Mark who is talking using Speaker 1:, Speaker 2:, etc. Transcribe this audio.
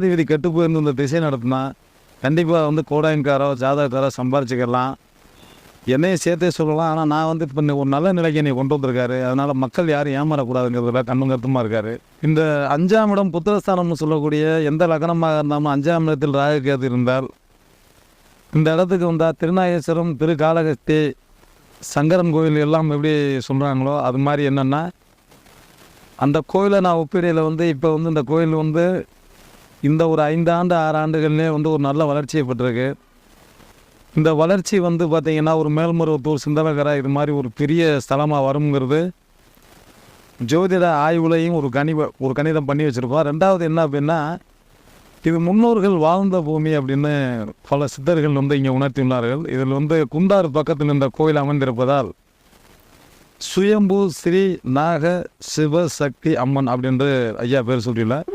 Speaker 1: விதி கெட்டு போயிருந்து இந்த திசை நடத்தினா கண்டிப்பாக வந்து கோடாயின்காரோ ஜாதகக்காரோ சம்பாரிச்சிக்கலாம், என்னையும் சேர்த்தே சொல்லலாம். ஆனால் நான் வந்து இப்போ ஒரு நல்ல நிலைக்கு என்னை கொண்டு வந்திருக்காரு. அதனால் மக்கள் யாரும் ஏமாறக்கூடாதுங்கிறதுல கண்ணும் கருத்துமாக இருக்கார். இந்த 5ஆம் இடம் புத்திரஸ்தானம்னு சொல்லக்கூடிய எந்த லக்னமாக இருந்தாலும் 5ஆம் இடத்தில் ராகு கேது இருந்தால் இந்த இடத்துக்கு வந்தால் திருநாகேஸ்வரம், திருக்காளஹஸ்தி, சங்கரன் கோயில் எல்லாம் எப்படி சொல்கிறாங்களோ அது மாதிரி என்னென்னா அந்த கோயிலை நான் ஒப்பிடையில் வந்து இப்போ வந்து இந்த கோயில் வந்து இந்த ஒரு 5 ஆண்டு 6 ஆண்டுகள்லேயே வந்து ஒரு நல்ல வளர்ச்சியை பெற்றிருக்கு. இந்த வளர்ச்சி வந்து பார்த்திங்கன்னா ஒரு மேல்மருவத்தூர், சிந்தனகரா இது மாதிரி ஒரு பெரிய ஸ்தலமாக வருங்கிறது ஜோதிட ஆய்வுலையும் ஒரு கணிதம் பண்ணி வச்சுருக்கோம். ரெண்டாவது என்ன அப்படின்னா இது முன்னோர்கள் வாழ்ந்த பூமி அப்படின்னு பல சித்தர்கள் வந்து இங்கே உணர்த்தியுள்ளார்கள். இதில் வந்து குண்டாறு பக்கத்தில் இந்த கோயில் அமைந்திருப்பதால் சுயம்பு ஸ்ரீ நாக சிவசக்தி அம்மன் அப்படின்று ஐயா பேர் சொல்லியுள்ளார்.